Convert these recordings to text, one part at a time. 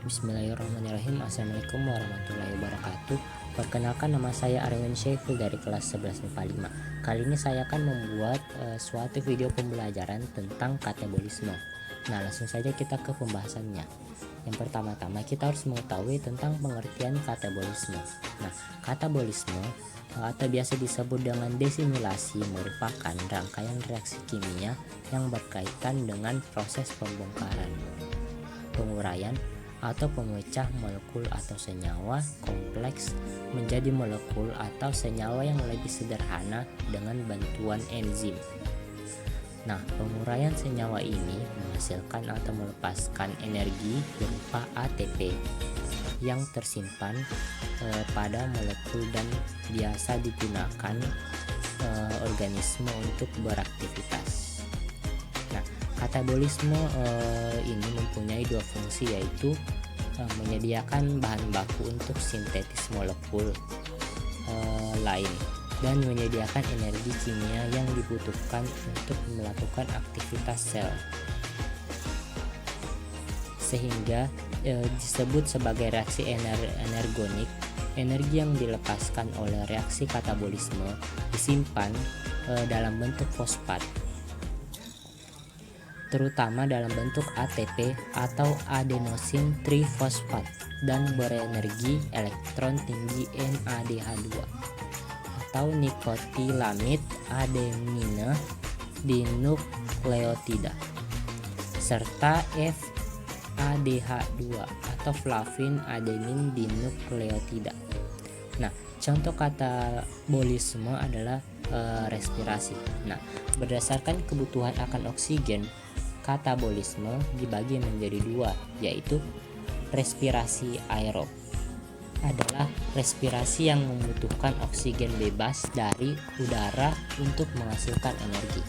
Bismillahirrahmanirrahim. Assalamualaikum warahmatullahi wabarakatuh. Perkenalkan, nama saya Arwin Syaiful dari kelas 11 MIPA 5. Kali ini saya akan membuat suatu video pembelajaran tentang katabolisme. Nah, langsung saja kita ke pembahasannya. Yang pertama-tama kita harus mengetahui tentang pengertian katabolisme. Nah, katabolisme atau biasa disebut dengan desimilasi merupakan rangkaian reaksi kimia yang berkaitan dengan proses pembongkaran, penguraian atau pemecah molekul atau senyawa kompleks menjadi molekul atau senyawa yang lebih sederhana dengan bantuan enzim. Nah, penguraian senyawa ini menghasilkan atau melepaskan energi berupa ATP yang tersimpan pada molekul dan biasa digunakan organisme untuk beraktivitas. Nah, katabolisme ini mempunyai dua fungsi, yaitu menyediakan bahan baku untuk sintetis molekul lain dan menyediakan energi kimia yang dibutuhkan untuk melakukan aktivitas sel, sehingga disebut sebagai reaksi energonik. Energi yang dilepaskan oleh reaksi katabolisme disimpan dalam bentuk fosfat, terutama dalam bentuk ATP atau adenosin trifosfat, dan berenergi elektron tinggi NADH2 atau nikotilamid adenina dinukleotida, serta FADH2 atau flavin adenin dinukleotida. Nah, contoh katabolisme adalah respirasi. Nah, berdasarkan kebutuhan akan oksigen, katabolisme dibagi menjadi dua, yaitu respirasi aerob adalah respirasi yang membutuhkan oksigen bebas dari udara untuk menghasilkan energi.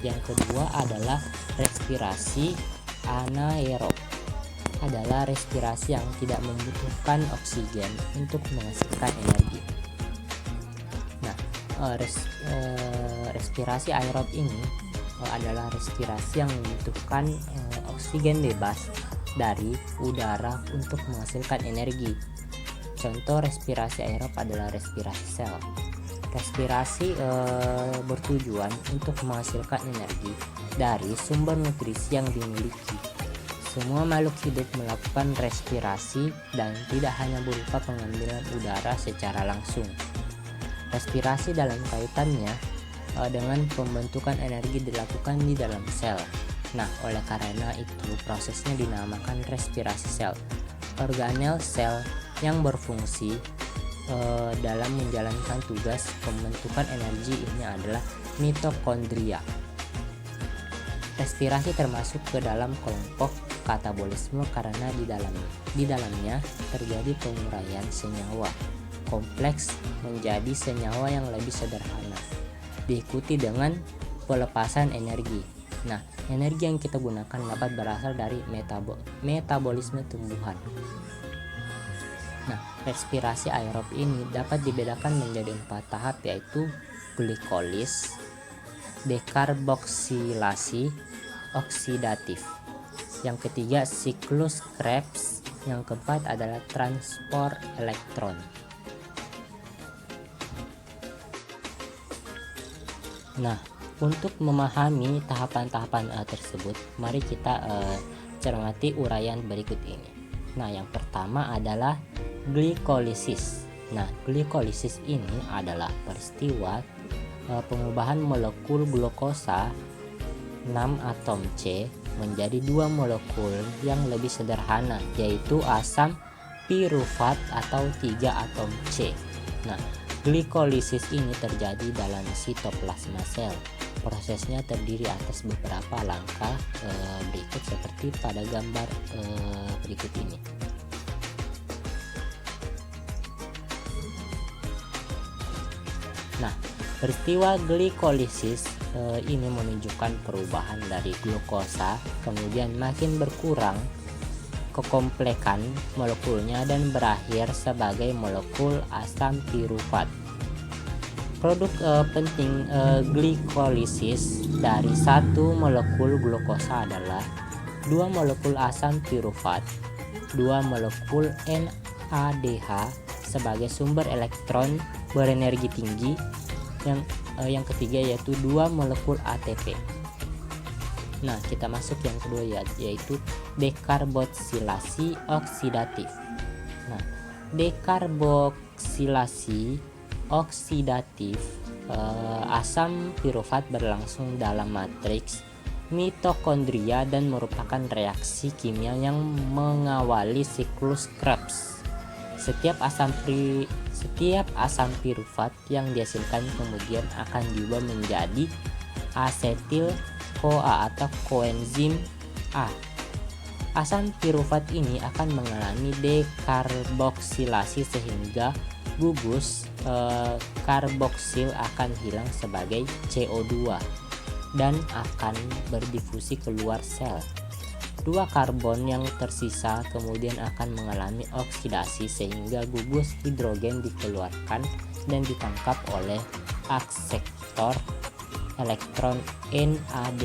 Yang kedua adalah respirasi anaerob, adalah respirasi yang tidak membutuhkan oksigen untuk menghasilkan energi. Nah, respirasi aerob ini adalah respirasi yang membutuhkan oksigen bebas dari udara untuk menghasilkan energi. Contoh respirasi aerob adalah respirasi sel. Respirasi bertujuan untuk menghasilkan energi dari sumber nutrisi yang dimiliki. Semua makhluk hidup melakukan respirasi dan tidak hanya berupa pengambilan udara secara langsung. Respirasi dalam kaitannya dengan pembentukan energi dilakukan di dalam sel. Nah, oleh karena itu prosesnya dinamakan respirasi sel. Organel sel yang berfungsi dalam menjalankan tugas pembentukan energi ini adalah mitokondria. Respirasi termasuk ke dalam kelompok katabolisme karena di dalamnya terjadi penguraian senyawa kompleks menjadi senyawa yang lebih sederhana, diikuti dengan pelepasan energi. Nah, energi yang kita gunakan dapat berasal dari metabolisme tumbuhan. Nah, respirasi aerob ini dapat dibedakan menjadi 4 tahap, yaitu glikolis, dekarboksilasi, oksidatif. Yang ketiga siklus Krebs. Yang keempat adalah transport elektron. Nah, untuk memahami tahapan-tahapan tersebut, mari kita cermati uraian berikut ini. Nah, yang pertama adalah glikolisis. Nah, glikolisis ini adalah peristiwa pengubahan molekul glukosa 6 atom C menjadi 2 molekul yang lebih sederhana, yaitu asam pirufat atau 3 atom C. Nah, glikolisis ini terjadi dalam sitoplasma sel. Prosesnya terdiri atas beberapa langkah berikut seperti pada gambar berikut ini. Nah, peristiwa glikolisis ini menunjukkan perubahan dari glukosa, kemudian makin berkurang kekomplekan molekulnya dan berakhir sebagai molekul asam pirufat. Produk penting glikolisis dari satu molekul glukosa adalah 2 molekul asam pirufat 2 molekul NADH sebagai sumber elektron berenergi tinggi. Yang ketiga yaitu 2 molekul ATP. Nah, kita masuk yang kedua yaitu dekarboksilasi oksidatif. Nah, dekarboksilasi oksidatif asam pirufat berlangsung dalam matriks mitokondria dan merupakan reaksi kimia yang mengawali siklus Krebs. Setiap asam pirufat yang dihasilkan kemudian akan diubah menjadi asetil CoA atau koenzim A. Asam pirufat ini akan mengalami dekarboksilasi sehingga gugus karboksil akan hilang sebagai CO2 dan akan berdifusi keluar sel. 2 karbon yang tersisa kemudian akan mengalami oksidasi sehingga gugus hidrogen dikeluarkan dan ditangkap oleh akseptor elektron NAD+.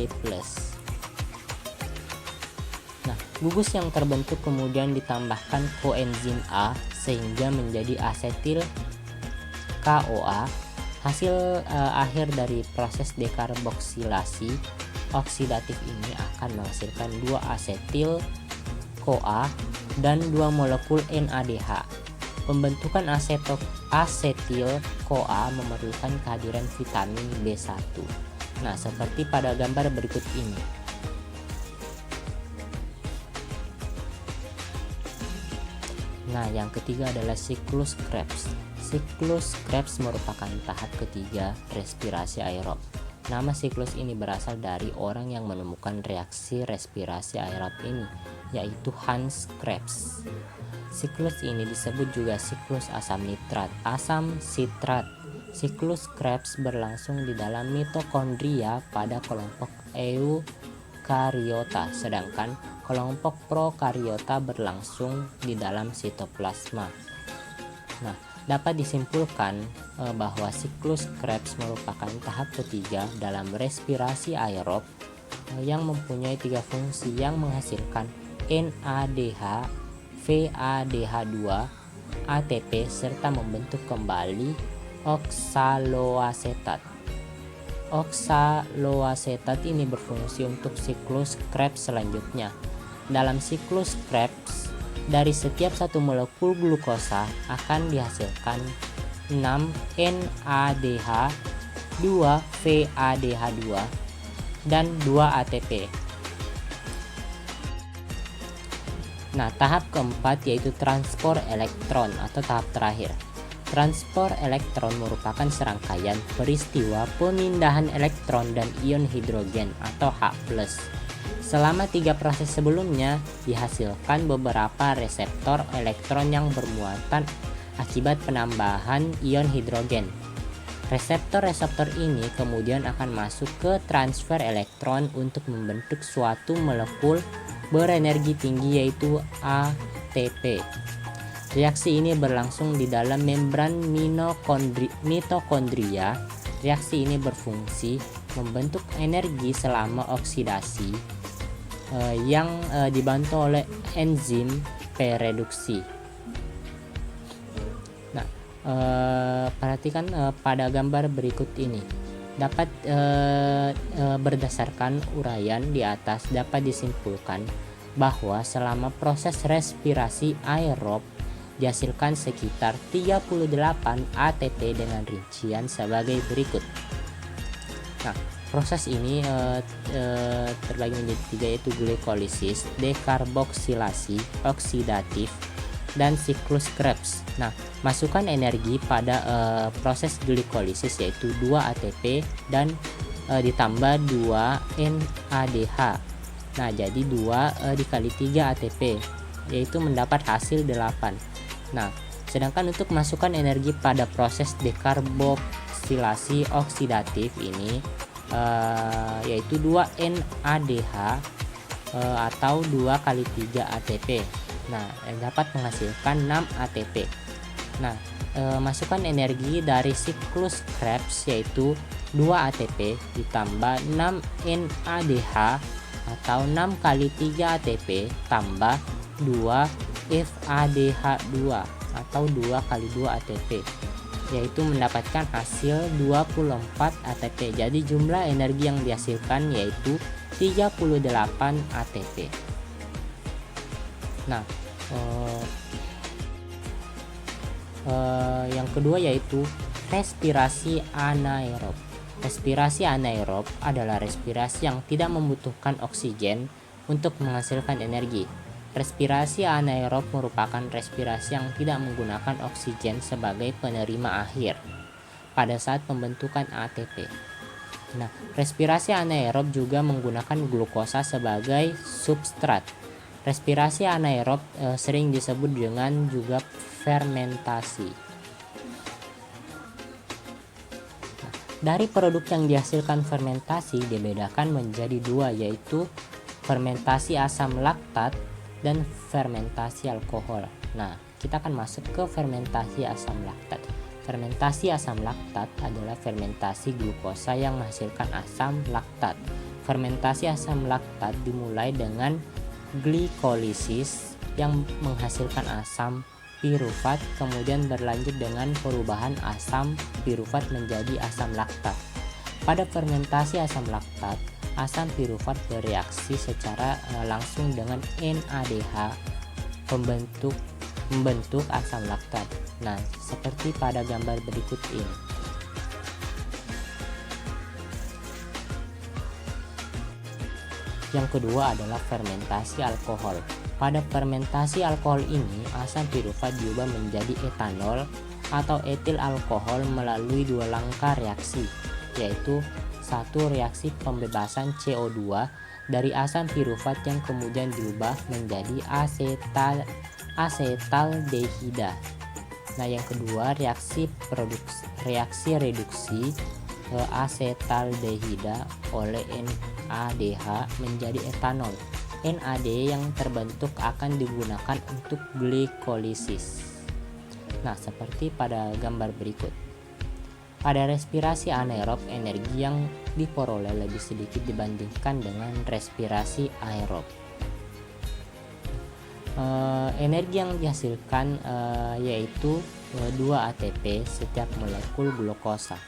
Nah, gugus yang terbentuk kemudian ditambahkan koenzim A sehingga menjadi asetil CoA. Hasil akhir dari proses dekarboksilasi oksidatif ini akan menghasilkan 2 asetil CoA dan 2 molekul NADH. Pembentukan asetil CoA memerlukan kehadiran vitamin B1. Nah, seperti pada gambar berikut ini. Nah, yang ketiga adalah siklus Krebs. Siklus Krebs merupakan tahap ketiga respirasi aerob. Nama siklus ini berasal dari orang yang menemukan reaksi respirasi aerob ini, yaitu Hans Krebs. Siklus ini disebut juga siklus asam nitrat, asam sitrat. Siklus Krebs berlangsung di dalam mitokondria pada kelompok eukariota, sedangkan kelompok prokariota berlangsung di dalam sitoplasma. Nah, dapat disimpulkan bahwa siklus Krebs merupakan tahap ketiga dalam respirasi aerob yang mempunyai 3 fungsi yang menghasilkan NADH, VADH2, ATP serta membentuk kembali oksaloasetat. Oksaloasetat ini berfungsi untuk siklus Krebs selanjutnya. Dalam siklus Krebs, dari setiap 1 molekul glukosa akan dihasilkan 6 NADH, 2 VADH2, dan 2 ATP. Nah, tahap keempat yaitu transport elektron atau tahap terakhir. Transport elektron merupakan serangkaian peristiwa pemindahan elektron dan ion hidrogen atau H+. Selama 3 proses sebelumnya dihasilkan beberapa reseptor elektron yang bermuatan akibat penambahan ion hidrogen. Reseptor-reseptor ini kemudian akan masuk ke transfer elektron untuk membentuk suatu molekul berenergi tinggi yaitu ATP. Reaksi ini berlangsung di dalam membran mitokondria. Reaksi ini berfungsi membentuk energi selama oksidasi yang dibantu oleh enzim P-reduksi. Nah, perhatikan pada gambar berikut ini. Dapat berdasarkan uraian di atas dapat disimpulkan bahwa selama proses respirasi aerob dihasilkan sekitar 38 ATP dengan rincian sebagai berikut. Nah, proses ini terbagi menjadi 3 yaitu glikolisis, dekarboksilasi oksidatif, dan siklus Krebs. Nah, masukkan energi pada proses glikolisis yaitu 2 ATP dan ditambah 2 NADH. Nah, jadi 2 dikali 3 ATP yaitu mendapat hasil 8. Nah, sedangkan untuk masukkan energi pada proses dekarboksilasi oksidatif ini yaitu 2 NADH atau 2 kali 3 ATP. Nah, dapat menghasilkan 6 ATP. Nah, masukkan energi dari siklus Krebs yaitu 2 ATP ditambah 6 NADH atau 6 kali 3 ATP tambah 2 FADH2 atau 2 kali 2 ATP, yaitu mendapatkan hasil 24 ATP. Jadi jumlah energi yang dihasilkan yaitu 38 ATP. Nah, yang kedua yaitu respirasi anaerob. Respirasi anaerob adalah respirasi yang tidak membutuhkan oksigen untuk menghasilkan energi. Respirasi anaerob merupakan respirasi yang tidak menggunakan oksigen sebagai penerima akhir pada saat pembentukan ATP. Nah, respirasi anaerob juga menggunakan glukosa sebagai substrat. Respirasi anaerob sering disebut dengan juga fermentasi. Dari produk yang dihasilkan fermentasi dibedakan menjadi dua, yaitu fermentasi asam laktat dan fermentasi alkohol. Nah, kita akan masuk ke fermentasi asam laktat. Fermentasi asam laktat adalah fermentasi glukosa yang menghasilkan asam laktat. Fermentasi asam laktat dimulai dengan glikolisis yang menghasilkan asam pirufat, kemudian berlanjut dengan perubahan asam pirufat menjadi asam laktat. Pada fermentasi asam laktat, asam pirufat bereaksi secara langsung dengan NADH membentuk asam laktat. Nah, seperti pada gambar berikut ini. Yang kedua adalah fermentasi alkohol. Pada fermentasi alkohol ini, asam pirufat diubah menjadi etanol atau etil alkohol melalui dua langkah reaksi, yaitu satu reaksi pembebasan CO2 dari asam pirufat yang kemudian diubah menjadi asetaldehida. Nah, yang kedua reaksi reduksi asetaldehida oleh NADH menjadi etanol. NAD yang terbentuk akan digunakan untuk glikolisis. Nah, seperti pada gambar berikut. Pada respirasi anaerob, energi yang diperoleh lebih sedikit dibandingkan dengan respirasi aerob. Energi yang dihasilkan yaitu 2 ATP setiap molekul glukosa.